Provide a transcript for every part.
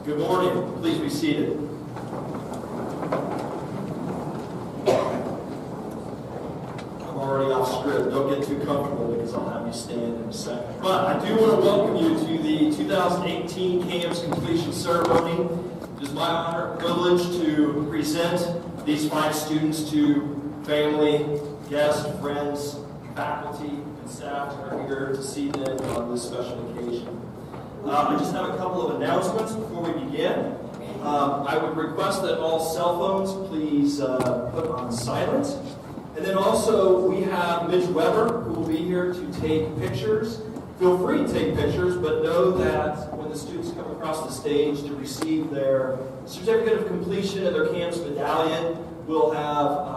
Good morning. Please be seated. I'm already off script. Don't get too comfortable because I'll have you stand in a second. But I do want to welcome you to the 2018 KAMS completion ceremony. It is my honor and privilege to present these fine students to family, guests, friends, faculty, and staff that are here to see them on this special occasion. I just have a couple of announcements before we begin. I would request that all cell phones please put on silent. And then also we have Mitch Weber who will be here to take pictures. Feel free to take pictures, but know that when the students come across the stage to receive their certificate of completion and their KAMS medallion, we'll have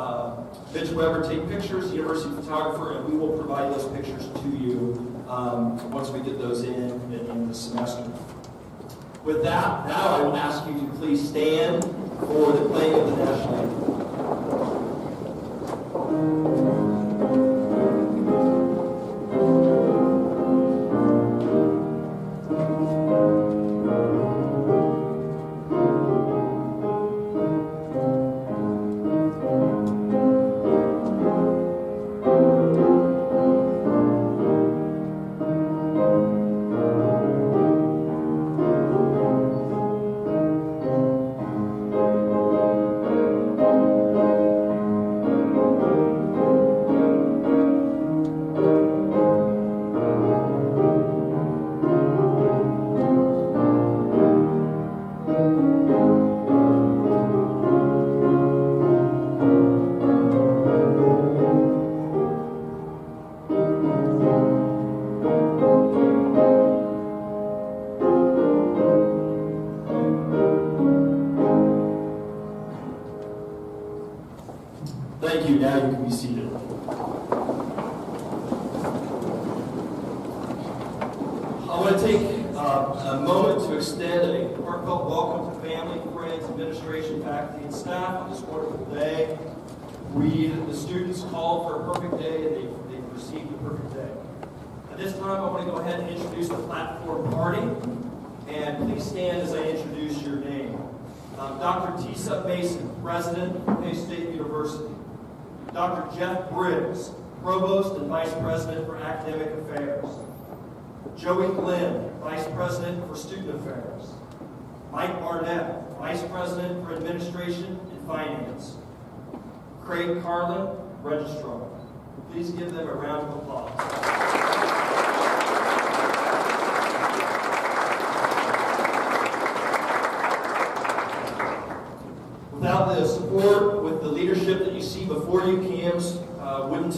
Mitch Weber take pictures, the university photographer, and we will provide those pictures to you once we get those in the semester. With that, now I will ask you to please stand for the playing of the national anthem. Thank you. Now you can be seated. I want to take a moment to extend a heartfelt welcome to family, friends, administration, faculty, and staff on this wonderful day. The students called for a perfect day, and they've received a perfect day. At this time, I want to go ahead and introduce the platform party. And please stand as I introduce your name. Dr. Tisa Mason, President of K-State University. Dr. Jeff Briggs, Provost and Vice President for Academic Affairs. Joey Glenn, Vice President for Student Affairs. Mike Barnett, Vice President for Administration and Finance. Craig Carlin, Registrar. Please give them a round of applause. Without the support with the leadership that you see before you, KAMS wouldn't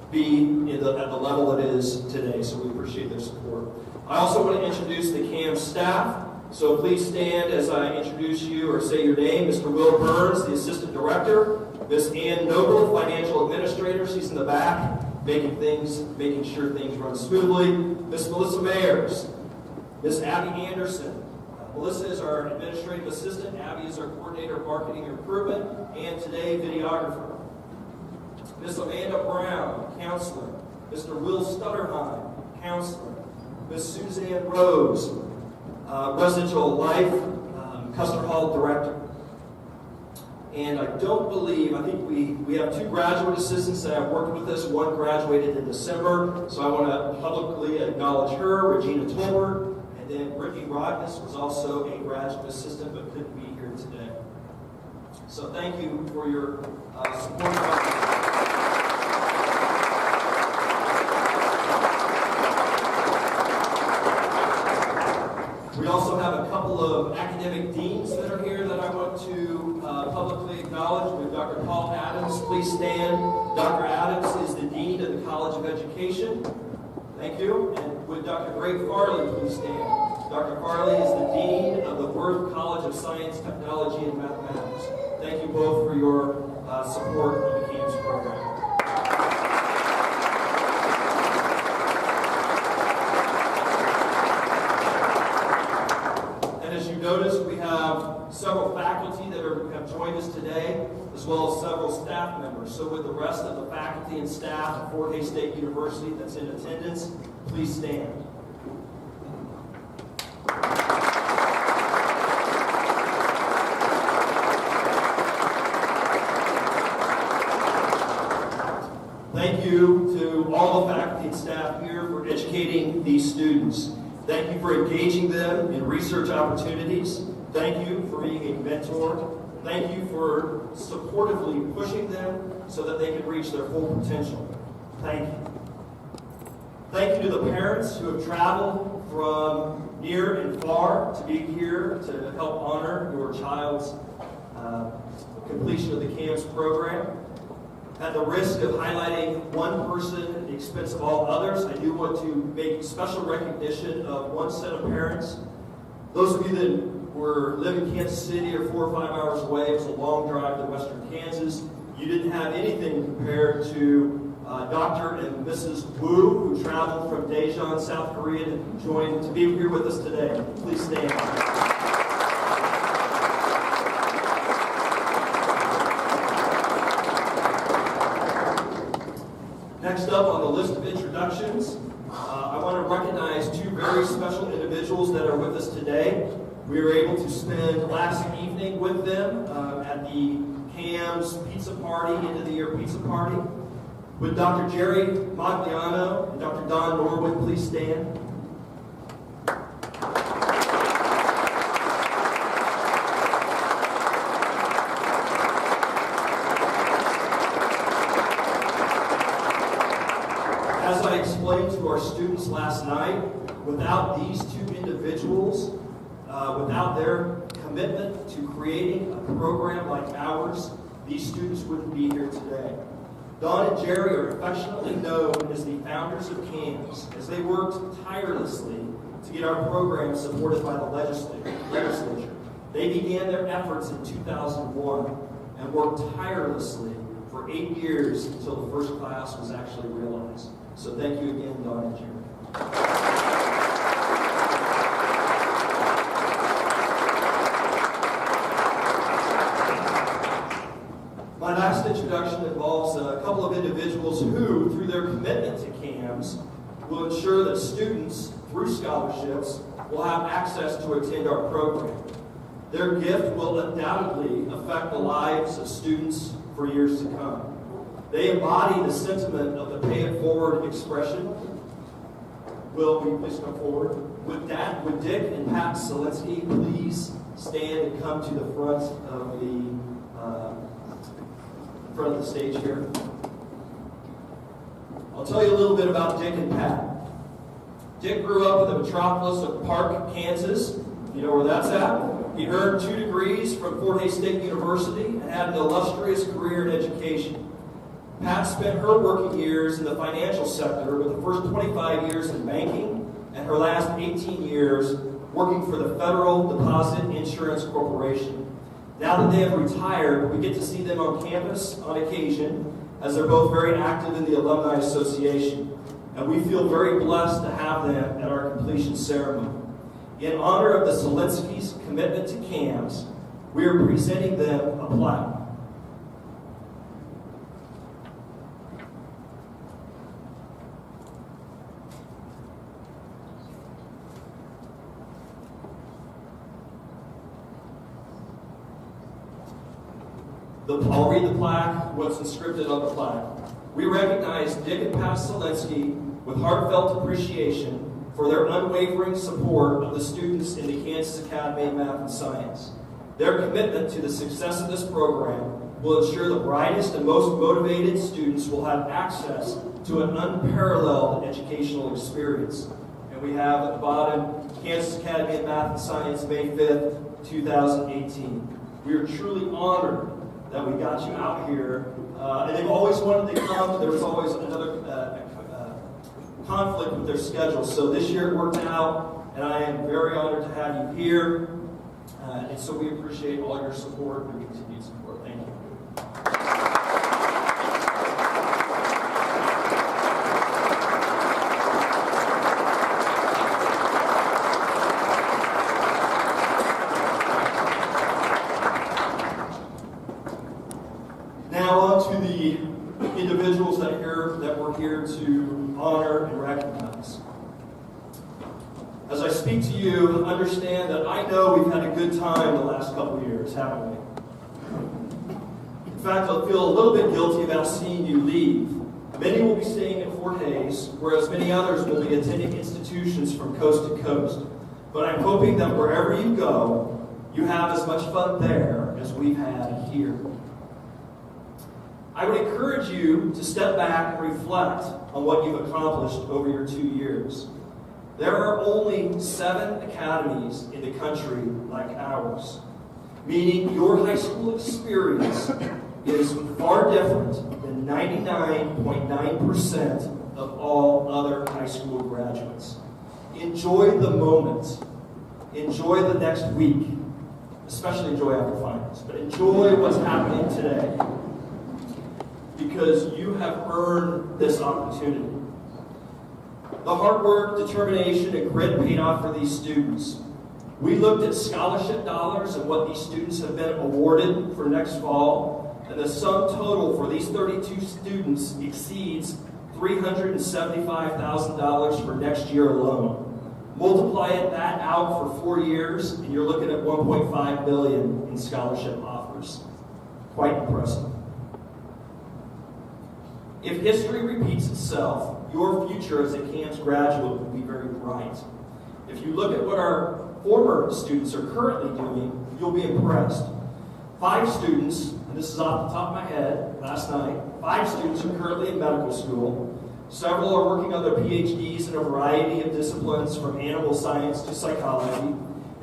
be at the level it is today, so we appreciate their support. I also want to introduce the KAMS staff, so please stand as I introduce you or say your name. Mr. Will Burns, the Assistant Director. Ms. Ann Noble, Financial Administrator. She's in the back, making sure things run smoothly. Ms. Melissa Mayers. Ms. Abby Anderson. Melissa is our Administrative Assistant. Abby is our Coordinator of Marketing and Recruitment, and today, Videographer. Ms. Amanda Brown, Counselor. Mr. Will Stutterheim, Counselor. Ms. Suzanne Rose, Residential Life, Customer Hall Director. And I think we have two graduate assistants that have worked with us. One graduated in December, so I want to publicly acknowledge her, Regina Tolbert. And then Brittany Rodness was also a graduate assistant but couldn't be here today. So thank you for your support. We also have a couple of academic deans that are here that I want to publicly acknowledge. With Dr. Paul Adams, please stand. Dr. Adams is the Dean of the College of Education. Thank you. And would Dr. Greg Farley please stand? Dr. Farley is the Dean of the Worth College of Science, Technology, and Mathematics. Thank you both for your support of the KAMS program. And as you notice, we have several faculty that have joined us today, as well as several staff members. So with the rest of the faculty and staff at Fort Hays State University that's in attendance, please stand. you to all the faculty and staff here for educating these students. Thank you for engaging them in research opportunities. Thank you for being a mentor. Thank you for supportively pushing them so that they can reach their full potential. Thank you. Thank you to the parents who have traveled from near and far to be here to help honor your child's completion of the KAMS program. At the risk of highlighting one person at the expense of all others, I do want to make special recognition of one set of parents. Those of you that live in Kansas City or 4 or 5 hours away, it was a long drive to western Kansas. You didn't have anything compared to Dr. and Mrs. Wu, who traveled from Daejeon, South Korea, to be here with us today. Please stand. Next up on the list of introductions, I want to recognize 2 very special individuals that are with us today. We were able to spend last evening with them at the KAMS pizza party, end of the year pizza party. Would Dr. Jerry Magliano and Dr. Don Norwood please stand? As I explained to our students last night, without these 2 individuals, without their commitment to creating a program like ours, these students wouldn't be here today. Don and Jerry are affectionately known as the founders of KAMS, as they worked tirelessly to get our program supported by the legislature. They began their efforts in 2001 and worked tirelessly for 8 years until the first class was actually realized. So thank you again, Don and Jerry. My last introduction involves a couple of individuals who, through their commitment to KAMS, will ensure that students, through scholarships, will have access to attend our program. Their gift will undoubtedly affect the lives of students for years to come. They embody the sentiment of the pay it forward expression. Will we please come forward? Would Dick and Pat Solinsky please stand and come to the front of the stage here? I'll tell you a little bit about Dick and Pat. Dick grew up in the metropolis of Park, Kansas. You know where that's at? He earned 2 degrees from Fort Hays State University and had an illustrious career in education. Pat spent her working years in the financial sector, with the first 25 years in banking and her last 18 years working for the Federal Deposit Insurance Corporation. Now that they have retired, we get to see them on campus on occasion, as they're both very active in the Alumni Association. And we feel very blessed to have them at our completion ceremony. In honor of the Solinskys' commitment to KAMS, we are presenting them a plaque. I'll read the plaque, what's inscripted on the plaque. We recognize Dick and Pat Solinsky with heartfelt appreciation for their unwavering support of the students in the Kansas Academy of Math and Science. Their commitment to the success of this program will ensure the brightest and most motivated students will have access to an unparalleled educational experience. And we have at the bottom, Kansas Academy of Math and Science, May 5th, 2018. We are truly honored that we got you out here. And they've always wanted to come. There was always another conflict with their schedule. So this year it worked out, and I am very honored to have you here. And so we appreciate all your support and your continued support. Thank you. Now on to the individuals that we're here to honor and recognize. As I speak to you, understand that I know we've had a good time the last couple of years, haven't we? In fact, I feel a little bit guilty about seeing you leave. Many will be staying at Fort Hays, whereas many others will be attending institutions from coast to coast. But I'm hoping that wherever you go, you have as much fun there as we've had here. I would encourage you to step back and reflect on what you've accomplished over your 2 years. There are only 7 academies in the country like ours, meaning your high school experience is far different than 99.9% of all other high school graduates. Enjoy the moment. Enjoy the next week. Especially enjoy after finals. But enjoy what's happening today. Because you have earned this opportunity. The hard work, determination, and grit paid off for these students. We looked at scholarship dollars and what these students have been awarded for next fall. And the sum total for these 32 students exceeds $375,000 for next year alone. Multiply that out for 4 years, and you're looking at $1.5 billion in scholarship offers. Quite impressive. If history repeats itself, your future as a KAMS graduate will be very bright. If you look at what our former students are currently doing, you'll be impressed. 5 students, and this is off the top of my head, last night, 5 students are currently in medical school. Several are working on their PhDs in a variety of disciplines, from animal science to psychology.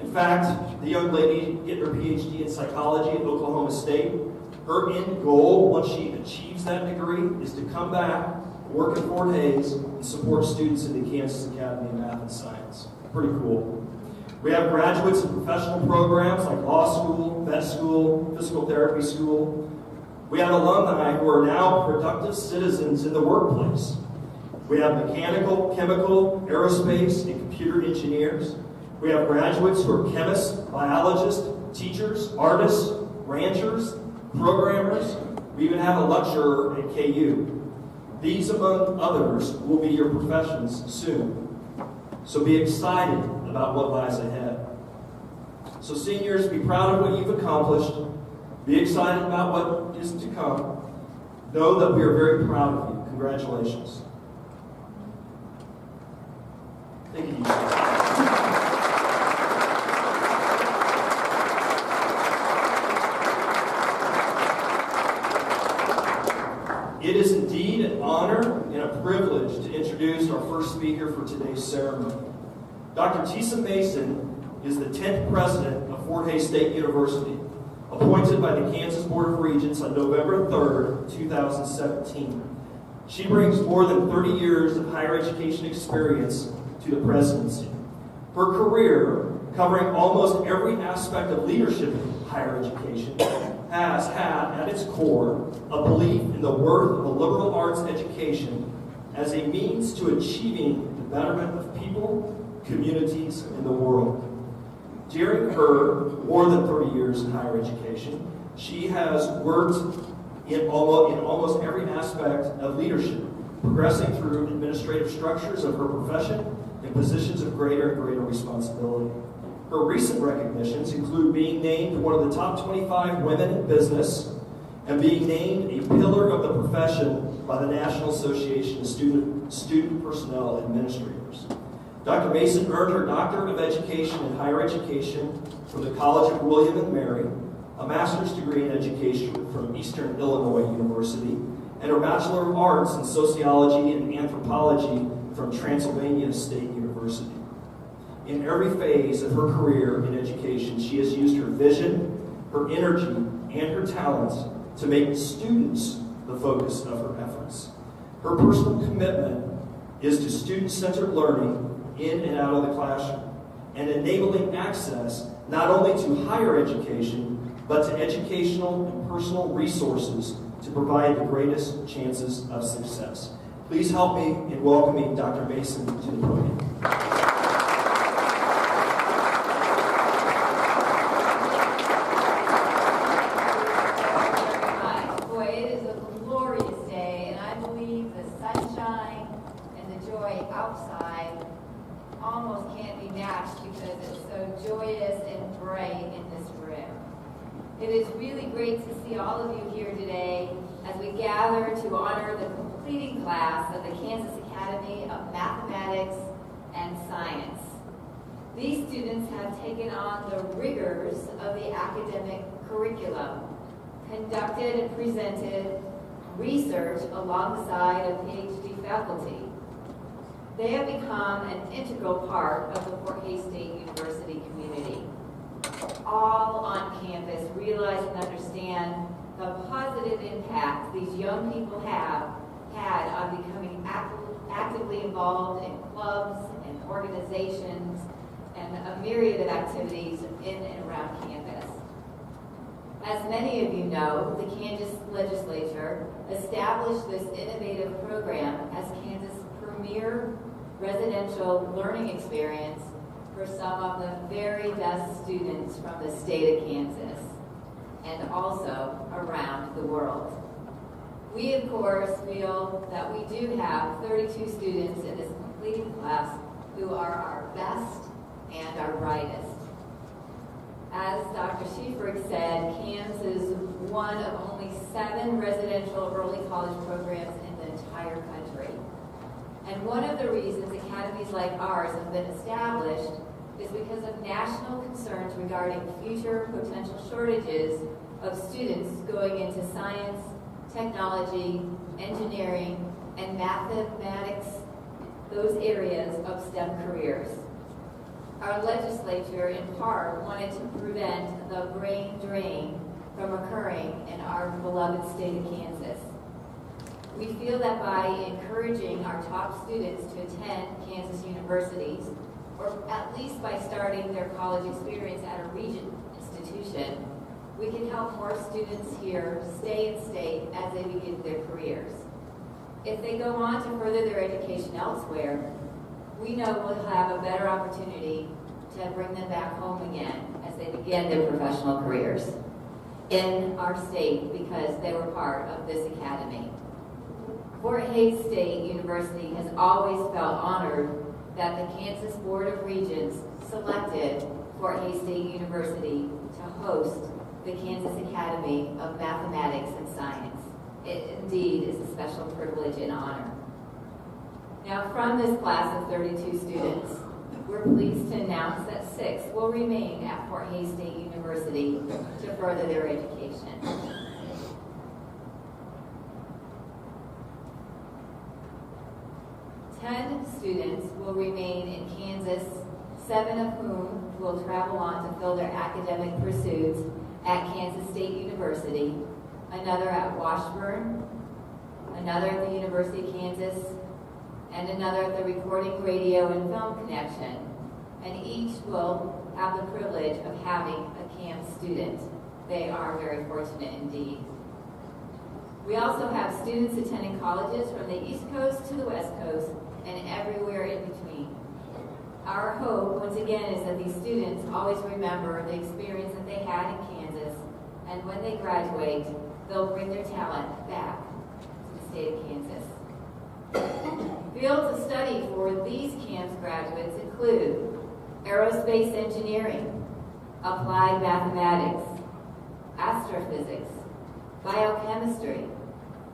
In fact, the young lady getting her PhD in psychology at Oklahoma State, her end goal, once she achieves that degree, is to come back, work at Fort Hays, and support students in the Kansas Academy of Math and Science. Pretty cool. We have graduates in professional programs like law school, vet school, physical therapy school. We have alumni who are now productive citizens in the workplace. We have mechanical, chemical, aerospace, and computer engineers. We have graduates who are chemists, biologists, teachers, artists, ranchers, programmers. We even have a lecturer at KU. These, among others, will be your professions soon. So be excited about what lies ahead. So seniors, be proud of what you've accomplished. Be excited about what is to come. Know that we are very proud of you. Congratulations. Thank you. It is indeed an honor and a privilege to introduce our first speaker for today's ceremony. Dr. Tisa Mason is the 10th president of Fort Hays State University, appointed by the Kansas Board of Regents on November 3rd, 2017. She brings more than 30 years of higher education experience to the presidency. Her career, covering almost every aspect of leadership in higher education, has had at its core a belief in the worth of a liberal arts education as a means to achieving the betterment of people, communities, and the world. During her more than 30 years in higher education, she has worked in almost every aspect of leadership, progressing through administrative structures of her profession in positions of greater and greater responsibility. Her recent recognitions include being named one of the top 25 women in business and being named a pillar of the profession by the National Association of Student Personnel Administrators. Dr. Mason earned her Doctorate of Education in Higher Education from the College of William and Mary, a master's degree in education from Eastern Illinois University, and her Bachelor of Arts in Sociology and Anthropology from Transylvania State University. In every phase of her career in education, she has used her vision, her energy, and her talents to make students the focus of her efforts. Her personal commitment is to student-centered learning in and out of the classroom, and enabling access not only to higher education, but to educational and personal resources to provide the greatest chances of success. Please help me in welcoming Dr. Mason to the podium. It is really great to see all of you here today as we gather to honor the completing class of the Kansas Academy of Mathematics and Science. These students have taken on the rigors of the academic curriculum, conducted and presented research alongside of PhD faculty. They have become an integral part of the Fort Hays State University community. All on campus realize and understand the positive impact these young people have had on becoming actively involved in clubs and organizations and a myriad of activities in and around campus. As many of you know, the Kansas legislature established this innovative program as Kansas' premier residential learning experience for some of the very best students from the state of Kansas and also around the world. We, of course, feel that we do have 32 students in this completing class who are our best and our brightest. As Dr. Schiefrig said, KAMS is one of only 7 residential early college programs in the entire country. And one of the reasons academies like ours have been established is because of national concerns regarding future potential shortages of students going into science, technology, engineering, and mathematics, those areas of STEM careers. Our legislature, in part, wanted to prevent the brain drain from occurring in our beloved state of Kansas. We feel that by encouraging our top students to attend Kansas universities, or at least by starting their college experience at a region institution, we can help more students here stay in state as they begin their careers. If they go on to further their education elsewhere, we know we'll have a better opportunity to bring them back home again as they begin their professional careers in our state because they were part of this academy. Fort Hays State University has always felt honored that the Kansas Board of Regents selected Fort Hays State University to host the Kansas Academy of Mathematics and Science. It indeed is a special privilege and honor. Now, from this class of 32 students, we're pleased to announce that 6 will remain at Fort Hays State University to further their education. Ten students will remain in Kansas, 7 of whom will travel on to fill their academic pursuits at Kansas State University, another at Washburn, another at the University of Kansas, and another at the Recording, Radio, and Film Connection. And each will have the privilege of having a KAMS student. They are very fortunate indeed. We also have students attending colleges from the East Coast to the West Coast and everywhere in between. Our hope, once again, is that these students always remember the experience that they had in Kansas, and when they graduate, they'll bring their talent back to the state of Kansas. Fields of study for these KAMS graduates include aerospace engineering, applied mathematics, astrophysics, biochemistry,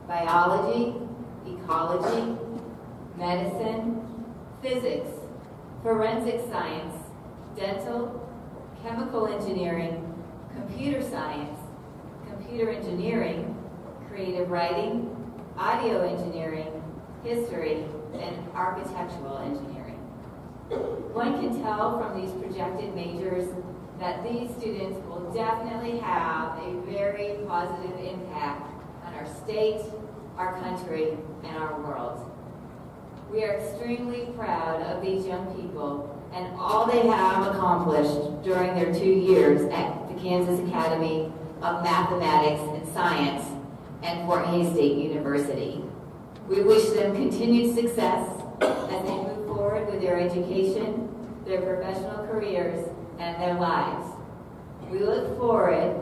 biology, ecology, medicine, physics, forensic science, dental, chemical engineering, computer science, computer engineering, creative writing, audio engineering, history, and architectural engineering. One can tell from these projected majors that these students will definitely have a very positive impact on our state, our country, and our world. We are extremely proud of these young people and all they have accomplished during their 2 years at the Kansas Academy of Mathematics and Science and Fort Hays State University. We wish them continued success as they move forward with their education, their professional careers, and their lives. We look forward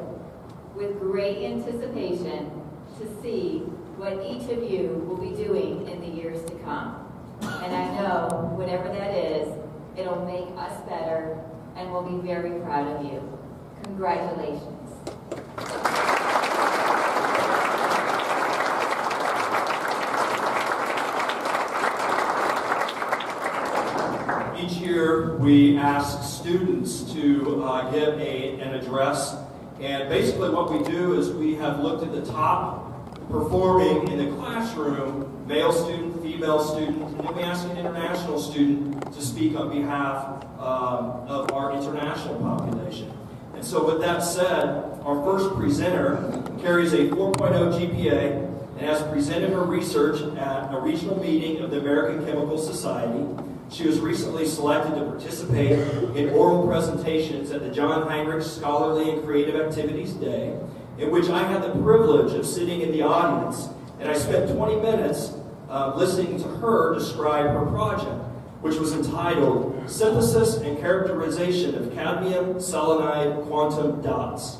with great anticipation to see what each of you will be doing in the years to come. And I know, whatever that is, it'll make us better, and we'll be very proud of you. Congratulations. we ask students to give an address. And basically what we do is we have looked at the top performing in the classroom, male student, female student, and then we ask an international student to speak on behalf of our international population. And so with that said, our first presenter carries a 4.0 GPA and has presented her research at a regional meeting of the American Chemical Society. She was recently selected to participate in oral presentations at the John Heinrich Scholarly and Creative Activities Day, in which I had the privilege of sitting in the audience, and I spent 20 minutes listening to her describe her project, which was entitled Synthesis and Characterization of Cadmium Selenide Quantum Dots.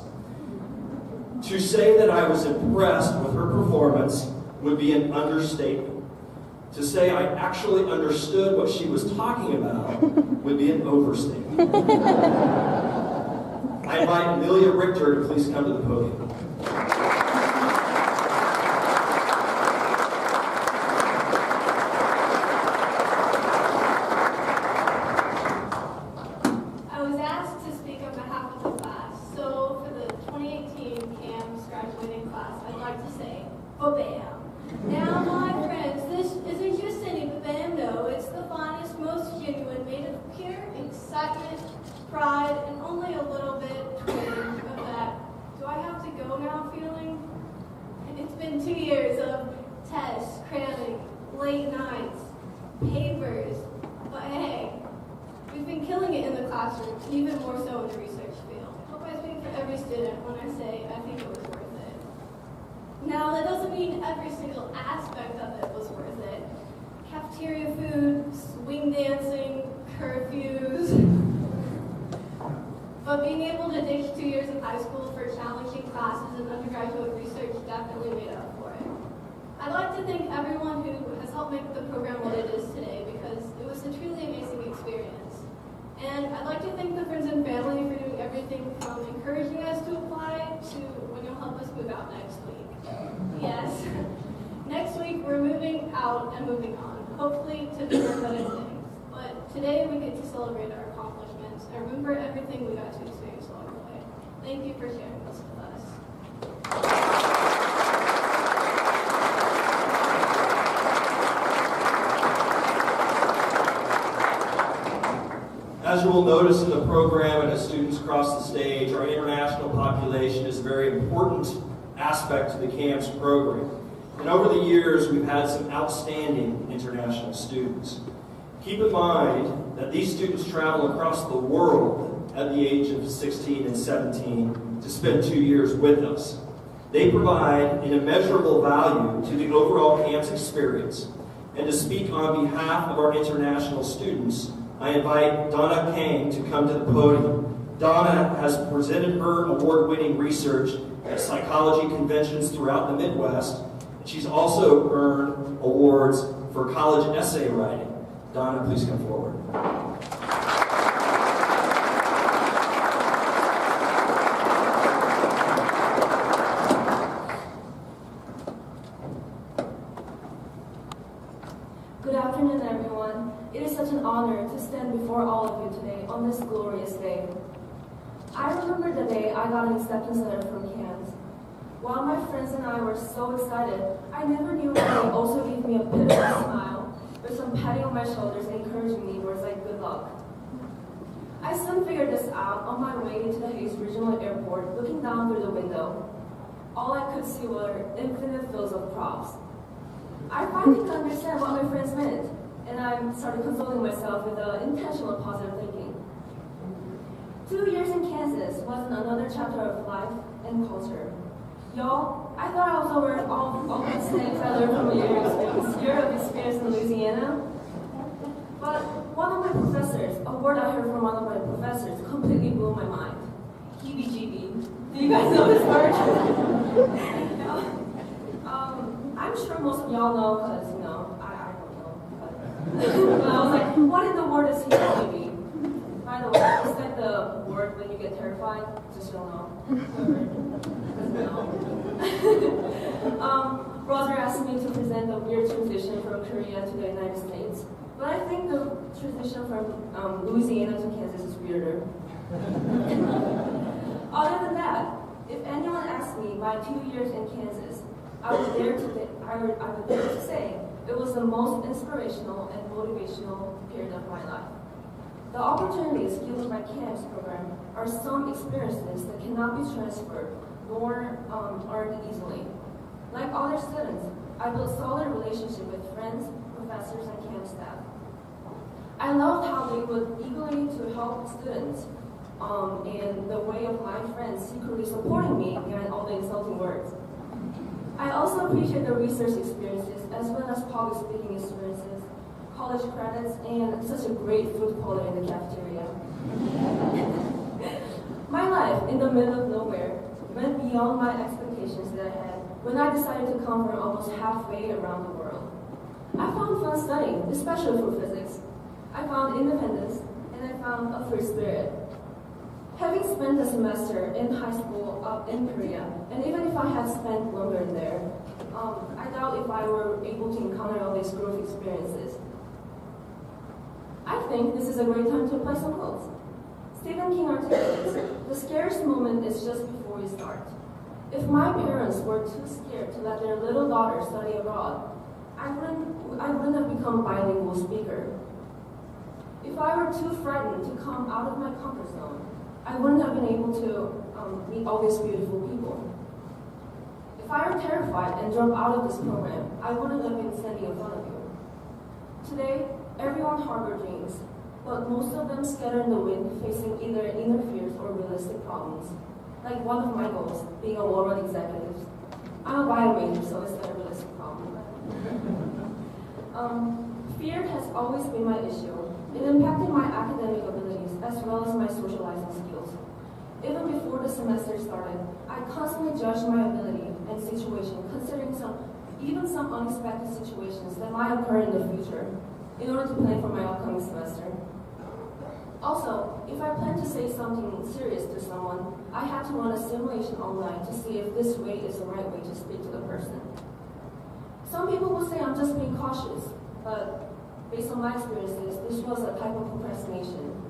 To say that I was impressed with her performance would be an understatement. To say I actually understood what she was talking about would be an overstatement. I invite Amelia Richter to please come to the podium. I was asked to speak on behalf of the class, so for the 2018 KAMS graduating class, I'd like to say, ba-bam. Now, my friends, this isn't just any ba-bam, no, it's the finest, most genuine, made of pure excitement, pride, and only a little bit twinge of that do I have to go now feeling? It's been 2 years of tests, cramming, late nights, papers, but hey, we've been killing it in the classroom, even more so in the research field. I hope I speak for every student when I say I think it was worth it. Now, that doesn't mean every single aspect of it was worth it. Cafeteria food, swing dancing, curfews. But being able to ditch 2 years of high school for challenging classes and undergraduate research definitely made up for it. I'd like to thank everyone who has helped make the program what it is today, because it was a truly amazing experience. And I'd like to thank the friends and family for doing everything from encouraging us to apply to when you'll help us move out next week. Yes. Next week we're moving out and moving on, hopefully to bigger and better things. But today we get to celebrate our accomplishments and remember everything we got to experience along the way. Thank you for sharing this with us. As you will notice in the program and as students cross the stage, our international population is a very important aspect to the KAMS program. And over the years, we've had some outstanding international students. Keep in mind that these students travel across the world at the age of 16 and 17 to spend 2 years with us. They provide an immeasurable value to the overall KAMS experience. And to speak on behalf of our international students, I invite Donna Kang to come to the podium. Donna has presented her award-winning research at psychology conventions throughout the Midwest. She's also earned awards for college essay writing. Donna, please come forward. Good afternoon, everyone. It is such an honor to stand before all of you today on this glorious day. I remember the day I got an acceptance letter from KAMS. While my friends and I were so excited, I never knew that they also gave me a pitiful smile with some patting on my shoulders and encouraging me words like good luck. I soon figured this out on my way into the Hayes Regional Airport, looking down through the window. All I could see were infinite fields of props. I finally could understand what my friends meant, and I started consoling myself with intentional positive thinking. 2 years in Kansas was another chapter of life and culture. Y'all, I thought I was over all these things I learned from a year of experience in Louisiana. But one of my professors, a word I heard from one of my professors, completely blew my mind. Heebie-jeebie. Do you guys know this word? No? I'm sure most of y'all know, because, you know, I don't know. But I was like, what in the world is heebie-jeebie? By the way, it's like the word when you get terrified, just so you know. Roger asked me to present the weird transition from Korea to the United States. but I think the transition from Louisiana to Kansas is weirder. Other than that, if anyone asked me my 2 years in Kansas, I would dare to say it was the most inspirational and motivational period of my life. The opportunities given by KAMS program are some experiences that cannot be transferred nor earned easily. Like other students, I built solid relationships with friends, professors, and KAMS staff. I loved how they would eagerly to help students and the way of my friends secretly supporting me behind all the insulting words. I also appreciate the research experiences as well as public speaking experiences, college credits, and such a great food quality in the cafeteria. My life in the middle of nowhere went beyond my expectations that I had when I decided to come from almost halfway around the world. I found fun studying, especially for physics. I found independence, and I found a free spirit. Having spent a semester in high school in Korea, and even if I had spent longer there, I doubt if I were able to encounter all these growth experiences. I think this is a great time to apply some quotes. Stephen King articulates, "The scariest moment is just before you start." If my parents were too scared to let their little daughter study abroad, I wouldn't have become a bilingual speaker. If I were too frightened to come out of my comfort zone, I wouldn't have been able to meet all these beautiful people. If I were terrified and dropped out of this program, I wouldn't have been standing in front of you. Today, everyone harbors dreams, but most of them scatter in the wind, facing either inner fears or realistic problems. Like one of my goals, being a well-run executive. I'm a bio major, so it's not a realistic problem. Fear has always been my issue. It impacted my academic abilities as well as my socializing skills. Even before the semester started, I constantly judged my ability and situation, considering even some unexpected situations that might occur in the future, in order to plan for my upcoming semester. Also, if I plan to say something serious to someone, I had to run a simulation online to see if this way is the right way to speak to the person. Some people will say I'm just being cautious, but based on my experiences, this was a type of procrastination.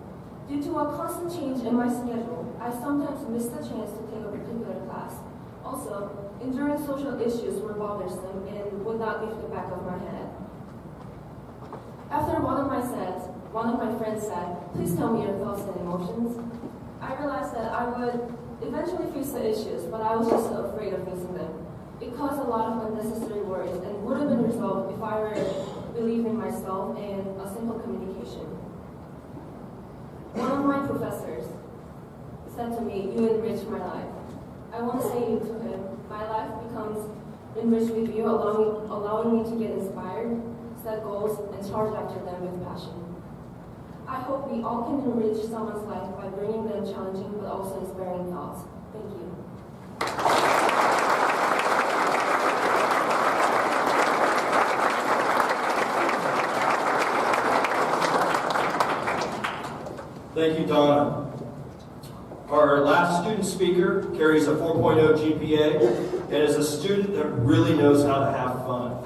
Due to a constant change in my schedule, I sometimes missed the chance to take a particular class. Also, enduring social issues were bothersome and would not leave the back of my head. After one of my friends said, "Please tell me your thoughts and emotions," I realized that I would eventually face the issues, but I was just so afraid of facing them. It caused a lot of unnecessary worries and would have been resolved if I were believed in myself and a simple communication. One of my professors said to me, "You enriched my life." I want to say to him, my life becomes enriched with you, allowing me to get inspired, set goals, and charge after them with passion. I hope we all can enrich someone's life by bringing them challenging but also inspiring thoughts. Thank you. Thank you, Donna. Our last student speaker carries a 4.0 GPA and is a student that really knows how to have fun.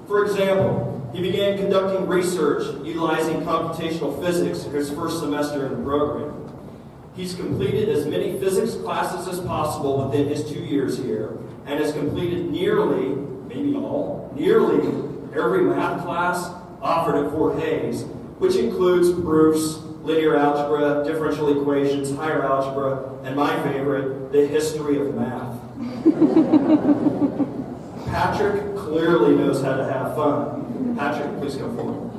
For example, he began conducting research utilizing computational physics in his first semester in the program. He's completed as many physics classes as possible within his 2 years here and has completed nearly every math class offered at Fort Hays, which includes proofs, linear algebra, differential equations, higher algebra, and my favorite, the history of math. Patrick clearly knows how to have fun. Patrick, please come forward.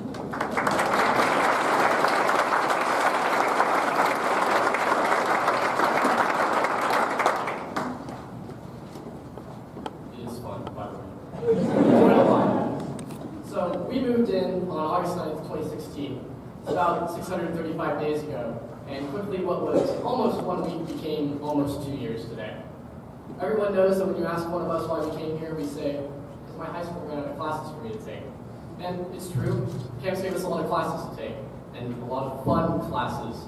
It is fun, by the way. So we moved in on August 9th, 2016. It's about 635 days ago, and quickly what was almost 1 week became almost 2 years today. Everyone knows that when you ask one of us why we came here, we say, because my high school ran out of classes for me to take. And it's true, KAMS gave us a lot of classes to take, and a lot of fun classes.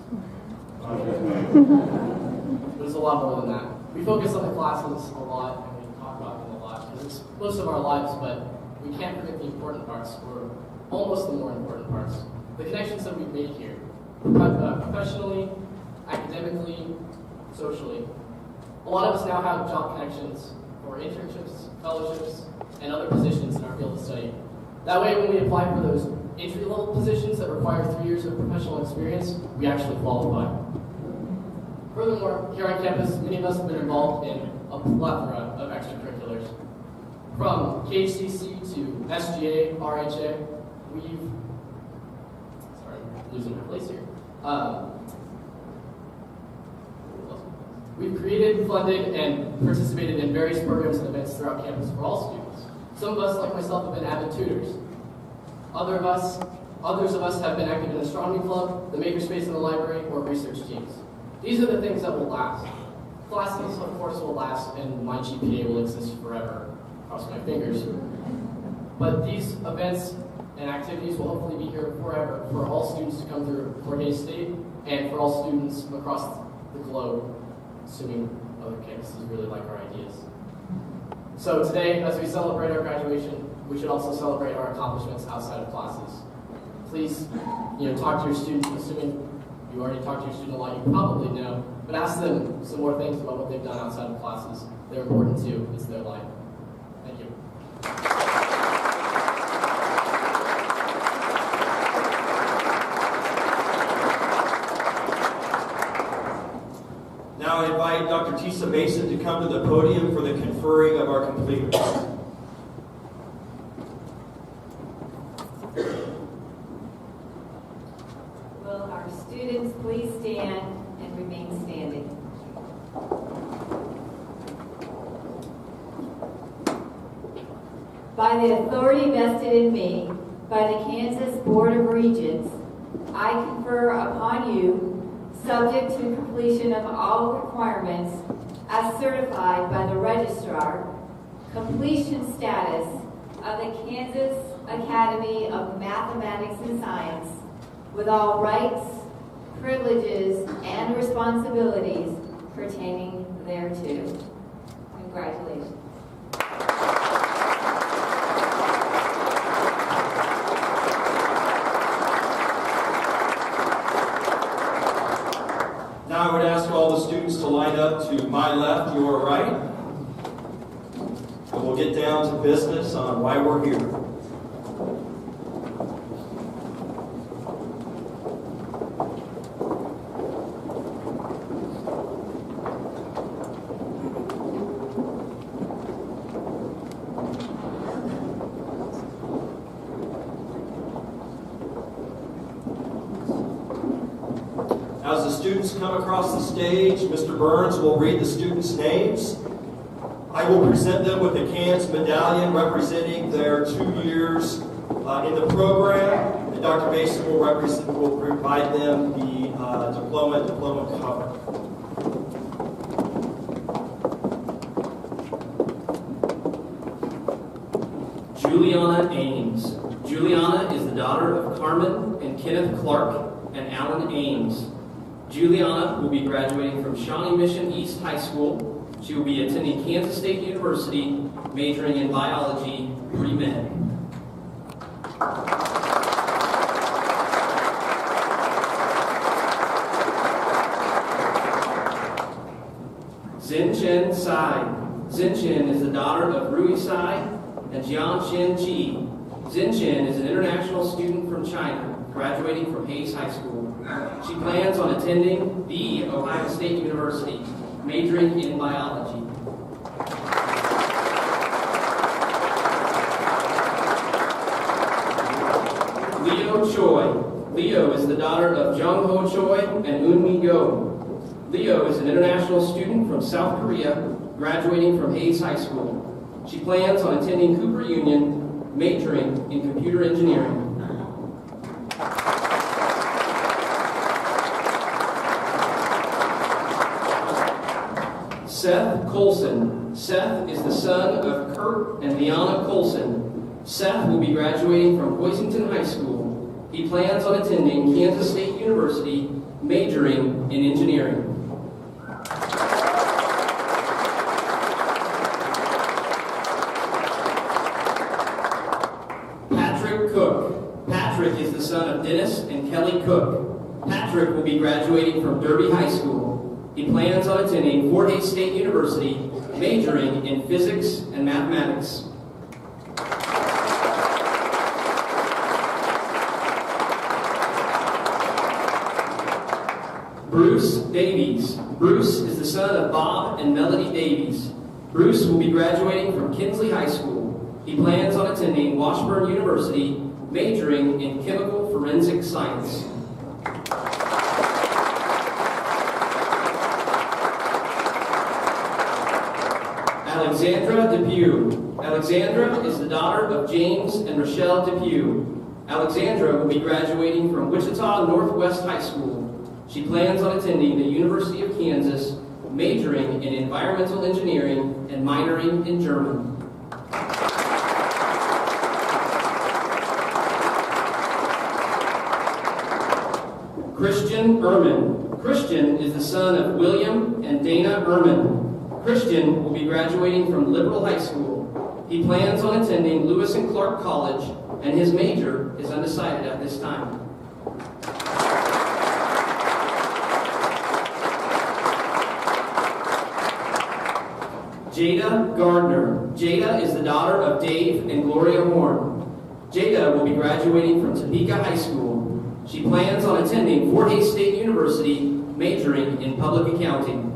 But it's a lot more than that. We focus on the classes a lot, and we talk about them a lot, because it's most of our lives, but we can't forget the important parts. We're almost the more important parts. The connections that we've made here, professionally, academically, socially. A lot of us now have job connections for internships, fellowships, and other positions in our field of study. That way, when we apply for those entry-level positions that require 3 years of professional experience, we actually qualify. Furthermore, here on campus, many of us have been involved in a plethora of extracurriculars. From KHCC to SGA, RHA, losing my place here. We've created, funded, and participated in various programs and events throughout campus for all students. Some of us, like myself, have been avid tutors. Others of us have been active in the astronomy club, the makerspace in the library, or research teams. These are the things that will last. Classes, of course, will last, and my GPA will exist forever. Cross my fingers. But these events and activities will hopefully be here forever for all students to come through Fort Hays State and for all students across the globe, assuming other campuses really like our ideas. So today, as we celebrate our graduation, we should also celebrate our accomplishments outside of classes. Please, talk to your students, assuming you already talked to your student a lot, you probably know, but ask them some more things about what they've done outside of classes. They're important too, it's their life. Thank you. Now I invite Dr. Tisa Mason to come to the podium for the conferring of our completements. Will our students please stand and remain standing? By the authority vested in me by the Kansas Board of Regents, I confer upon you, subject to completion of all requirements as certified by the registrar, completion status of the Kansas Academy of Mathematics and Science with all rights, privileges, and responsibilities pertaining thereto. Congratulations. Now I would ask all the students to line up to my left, your right. And we'll get down to business on why we're here. As the students come across the stage, Mr. Burns will read the students' names. I will present them with a KAMS medallion representing their 2 years in the program, and Dr. Mason will provide them the diploma cover. Juliana Ames. Juliana is the daughter of Carmen and Kenneth Clark and Alan Ames. Juliana will be graduating from Shawnee Mission East High School. She will be attending Kansas State University, majoring in biology, pre-med. Chen Tsai. Chen is the daughter of Rui Tsai and Jian Chen Chi. Chen is an international student from China, graduating from Hays High School. She plans on attending the Ohio State University, majoring in biology. Leo Choi. Leo is the daughter of Jung Ho Choi and Eunmi Go. Leo is an international student from South Korea, graduating from Hays High School. She plans on attending Cooper Union, majoring in computer engineering. Seth Colson. Seth is the son of Kurt and Liana Colson. Seth will be graduating from Hoisington High School. He plans on attending Kansas State University, majoring in engineering. Patrick Cook. Patrick is the son of Dennis and Kelly Cook. Patrick will be graduating from Derby High School. He plans on attending Fort Hays State University, majoring in physics and mathematics. Bruce Davies. Bruce is the son of Bob and Melody Davies. Bruce will be graduating from Kinsley High School. He plans on attending Washburn University, majoring in chemical forensic science. Alexandra Depew. Alexandra is the daughter of James and Rochelle Depew. Alexandra will be graduating from Wichita Northwest High School. She plans on attending the University of Kansas, majoring in environmental engineering and minoring in German. Christian Ehrman. Christian is the son of William and Dana Ehrman. Christian will be graduating from Liberal High School. He plans on attending Lewis and Clark College, and his major is undecided at this time. Jada Gardner. Jada is the daughter of Dave and Gloria Horn. Jada will be graduating from Topeka High School. She plans on attending Fort Hays State University, majoring in public accounting.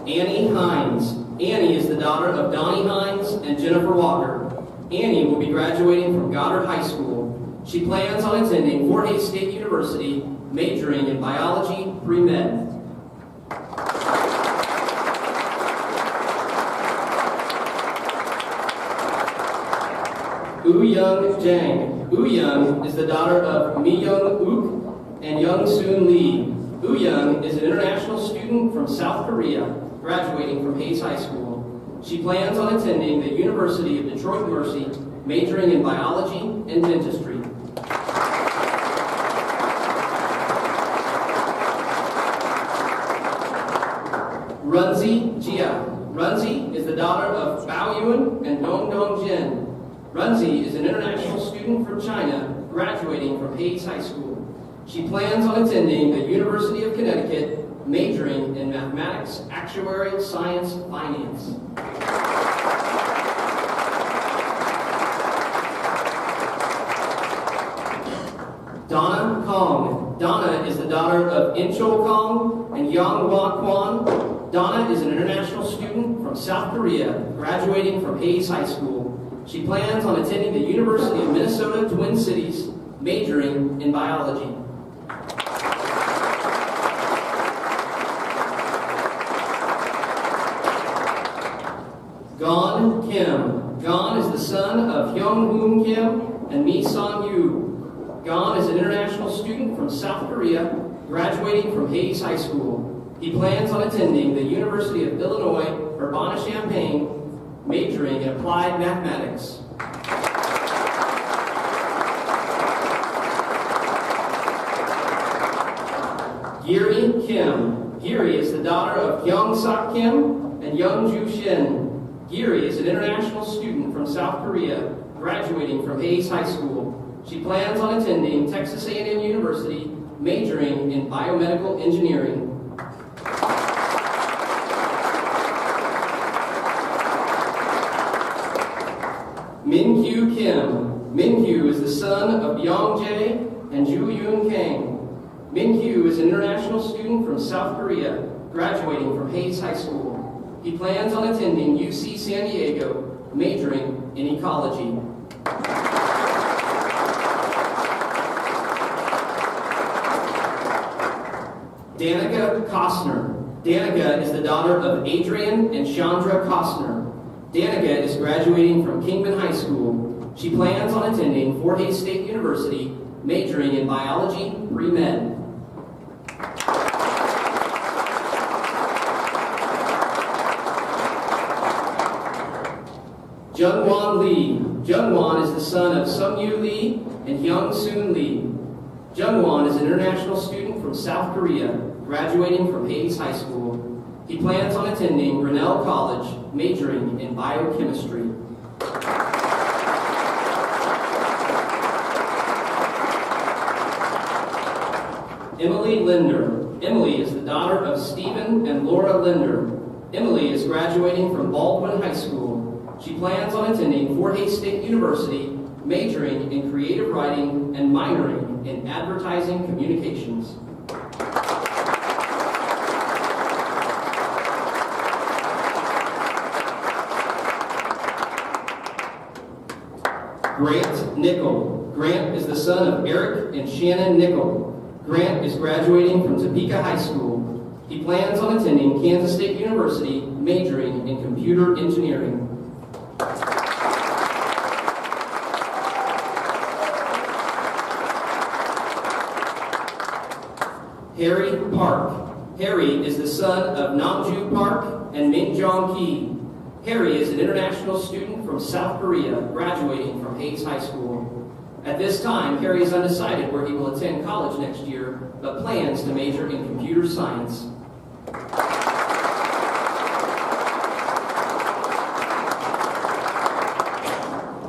Annie Hines. Annie is the daughter of Donnie Hines and Jennifer Walker. Annie will be graduating from Goddard High School. She plans on attending Fort Hays State University, majoring in biology pre-med. Ooyoung Jang. Ooyoung is the daughter of Mi-young Ook and Young Soon Lee. Ooyoung is an international student from South Korea, graduating from Hays High School. She plans on attending the University of Detroit Mercy, majoring in biology and dentistry. Runzi Jia. Runzi is the daughter of Bao Yun and Dong Dong Jin. Runzi is an international student from China, graduating from Hays High School. She plans on attending the University of Connecticut, majoring in mathematics, actuarial science, finance. Donna Kong. Donna is the daughter of Inchol Kong and Yang Hwa Kwan. Donna is an international student from South Korea, graduating from Hays High School. She plans on attending the University of Minnesota Twin Cities, majoring in biology. Gon Kim. Gon is the son of Hyung Hoon Kim and Mi Son Yu. Gon is an international student from South Korea, graduating from Hays High School. He plans on attending the University of Illinois, Urbana-Champaign, majoring in applied mathematics. Giri Kim. Giri is the daughter of Hyung Sok Kim and Young Ju Shin. Giri is an international student from South Korea, graduating from Hays High School. She plans on attending Texas A&M University, majoring in biomedical engineering. Min-kyu Kim. Min-kyu is the son of Byung Jae and Ju Yoon Kang. Min-kyu is an international student from South Korea, graduating from Hays High School. He plans on attending UC San Diego, majoring in ecology. Danica Costner. Danica is the daughter of Adrian and Chandra Costner. Danica is graduating from Kingman High School. She plans on attending Fort Hays State University, majoring in biology pre-med. Jungwon Lee. Jungwon is the son of Sung-yu Lee and Hyung Soon Lee. Jungwon is an international student from South Korea, graduating from Hays High School. He plans on attending Grinnell College, majoring in biochemistry. Emily Linder. Emily is the daughter of Stephen and Laura Linder. Emily is graduating from Baldwin High School. She plans on attending Fort Hays State University, majoring in creative writing and minoring in advertising communications. Grant Nickel. Grant is the son of Eric and Shannon Nickel. Grant is graduating from Topeka High School. He plans on attending Kansas State University, majoring in computer engineering. Harry Park. Harry is the son of Namju Park and Minjong Ki. Harry is an international student from South Korea, graduating from Hays High School. At this time, Harry is undecided where he will attend college next year, but plans to major in computer science.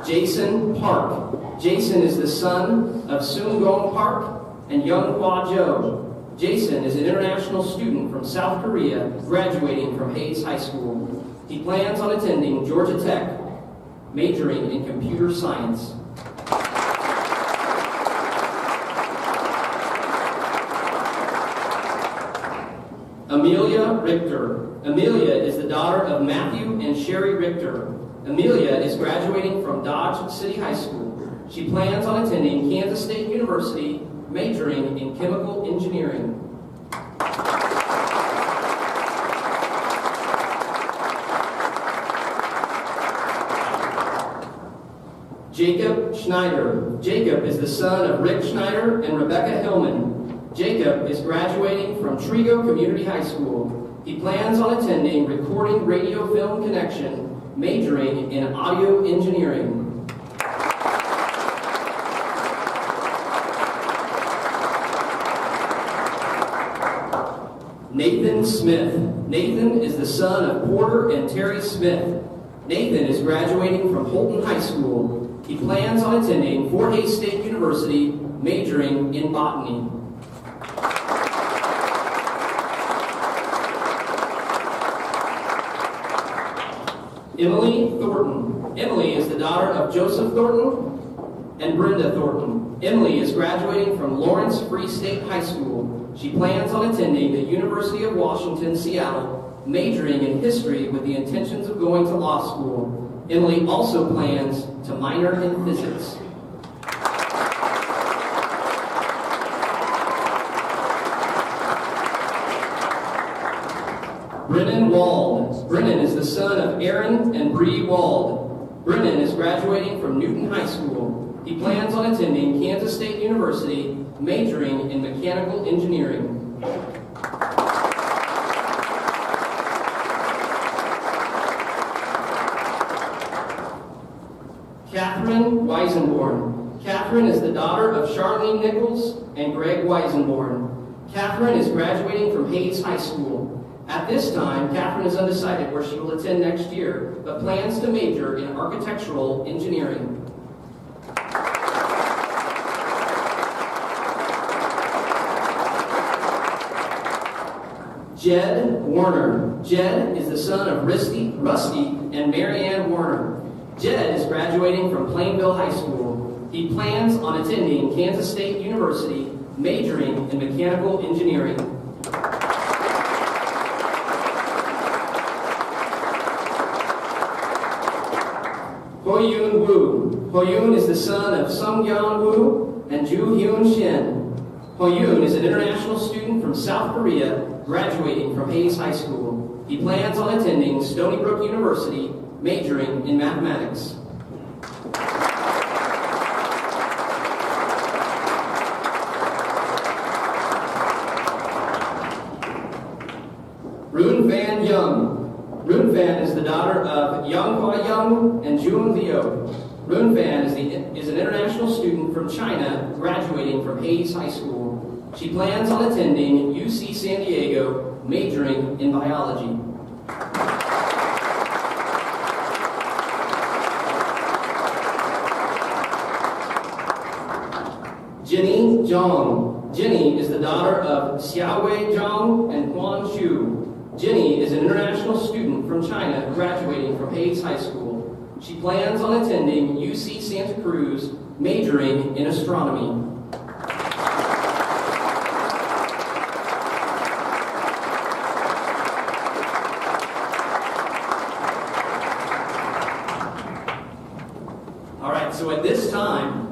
Jason Park. Jason is the son of Soon Gong Park and Young Hwa Jo. Jason is an international student from South Korea, graduating from Hays High School. He plans on attending Georgia Tech, majoring in computer science. Amelia Richter. Amelia is the daughter of Matthew and Sherry Richter. Amelia is graduating from Dodge City High School. She plans on attending Kansas State University, majoring in chemical engineering. Jacob Schneider. Jacob is the son of Rick Schneider and Rebecca Hillman. Jacob is graduating from Trigo Community High School. He plans on attending Recording Radio Film Connection, majoring in audio engineering. Nathan Smith. Nathan is the son of Porter and Terry Smith. Nathan is graduating from Holton High School. He plans on attending Fort Hays State University, majoring in botany. Emily Thornton. Emily is the daughter of Joseph Thornton and Brenda Thornton. Emily is graduating from Lawrence Free State High School. She plans on attending the University of Washington, Seattle, majoring in history with the intentions of going to law school. Emily also plans to minor in physics. Brennan Wald. Brennan is the son of Aaron and Bree Wald. Brennan is graduating from Newton High School. He plans on attending Kansas State University, majoring in mechanical engineering. Catherine Weisenborn. Catherine is the daughter of Charlene Nichols and Greg Weisenborn. Catherine is graduating from Hays High School. At this time, Catherine is undecided where she will attend next year, but plans to major in architectural engineering. Jed Warner. Jed is the son of Rusty and Marianne Warner. Jed is graduating from Plainville High School. He plans on attending Kansas State University, majoring in mechanical engineering. Hoyun Woo. Hoyun is the son of Sungyeon Woo and Ju Hyun Shin. Hoyun is an international student from South Korea, graduating from Hays High School. He plans on attending Stony Brook University, majoring in mathematics. Rune Van Young. Rune Van is the daughter of Yang Hua Young and Jun Liu. Rune Van is an international student from China, graduating from Hays High School. She plans on attending UC San Diego, majoring in biology. Jenny Zhang. Jenny is the daughter of Xiaowei Zhang and Huan Xu. Jenny is an international student from China graduating from Hayes High School. She plans on attending UC Santa Cruz, majoring in astronomy. All right, so at this time,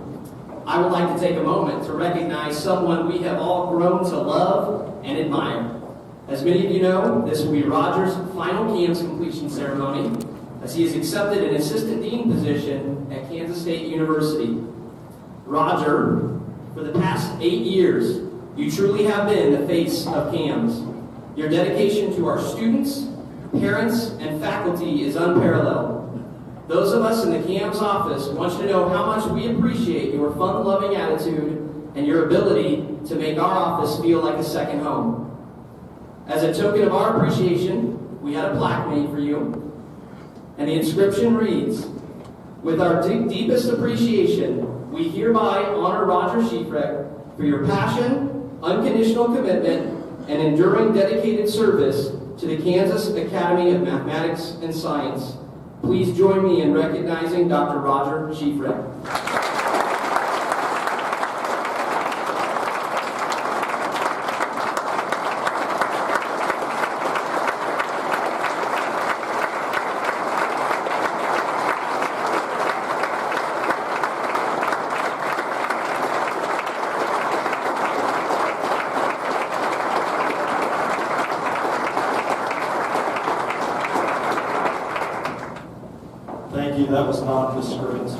I would like to take a moment to recognize someone we have all grown to love and admire. As many of you know, this will be Roger's final KAMS completion ceremony, as he has accepted an assistant dean position at Kansas State University. Roger, for the past 8 years, you truly have been the face of KAMS. Your dedication to our students, parents, and faculty is unparalleled. Those of us in the KAMS office want you to know how much we appreciate your fun-loving attitude and your ability to make our office feel like a second home. As a token of our appreciation, we had a plaque made for you, and the inscription reads, "With our deepest appreciation, we hereby honor Roger Schiefrecht for your passion, unconditional commitment, and enduring dedicated service to the Kansas Academy of Mathematics and Science. Please join me in recognizing Dr. Roger Schiefrecht." Thank you. That was not the script.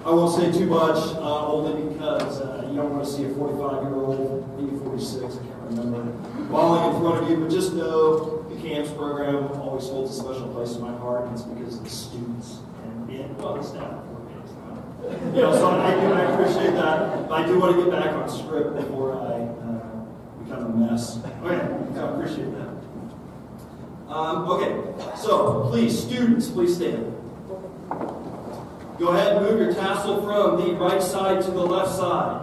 I won't say too much, only because you don't want to see a 45-year-old, maybe 46, I can't remember, falling in front of you. But just know the KAMS program always holds a special place in my heart, and it's because of the students and well, the staff. So I appreciate that. But I do want to get back on script before I become a mess. Okay, so I appreciate that. Okay, so please, students, please stand. Go ahead and move your tassel from the right side to the left side.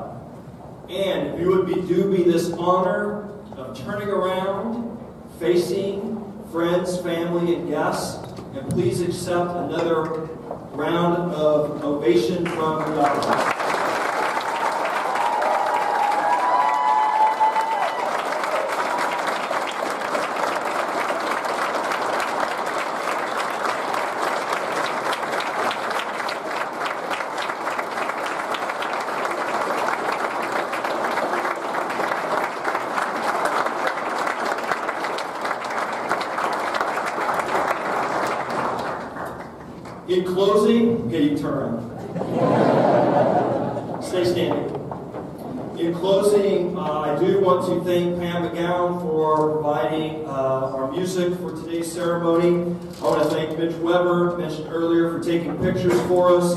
And if you would do me this honor of turning around, facing friends, family, and guests, and please accept another round of ovation from the audience. In closing, okay, you can turn around. Stay standing. In closing, I do want to thank Pam McGowan for providing our music for today's ceremony. I want to thank Mitch Weber, mentioned earlier, for taking pictures for us.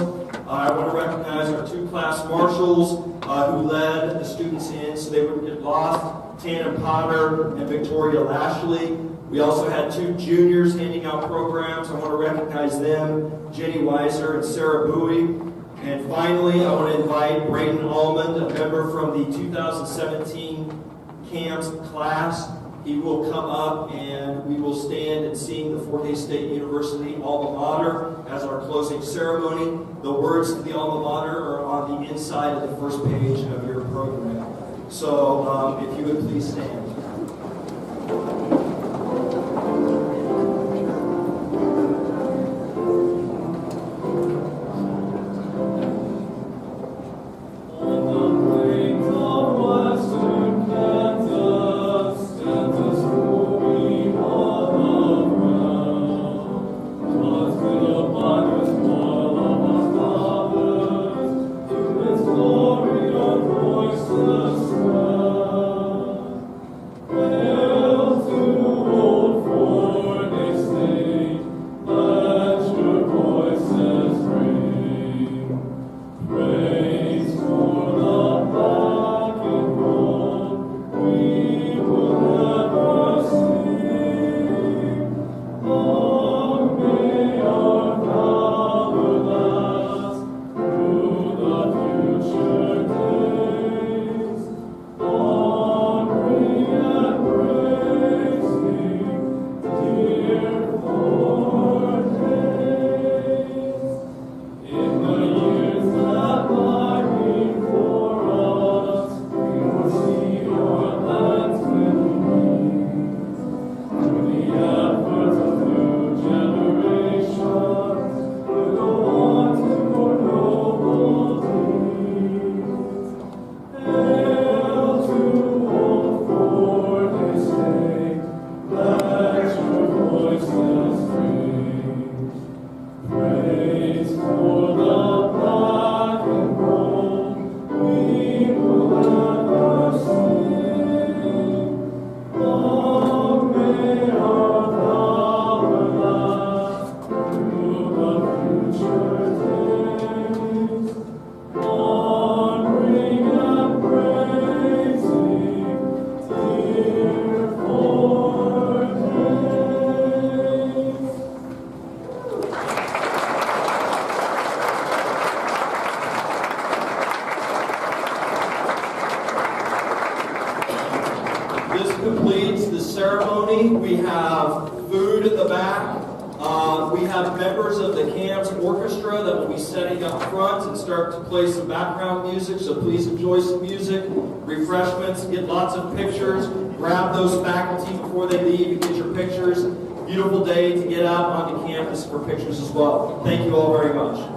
I want to recognize our two class marshals who led the students in so they wouldn't get lost, Tana Potter and Victoria Lashley. We also had two juniors handing out programs. I want to recognize them, Jenny Weiser and Sarah Bowie. And finally, I want to invite Braden Almond, a member from the 2017 KAMS class. He will come up and we will stand and sing the Fort Hays State University alma mater as our closing ceremony. The words to the alma mater are on the inside of the first page of your program. So if you would please stand. Hail to old Fort Finally, we have food at the back. We have members of the KAMS orchestra that will be setting up front and start to play some background music, so please enjoy some music, refreshments, get lots of pictures, grab those faculty before they leave and get your pictures. Beautiful day to get out onto campus for pictures as well. Thank you all very much.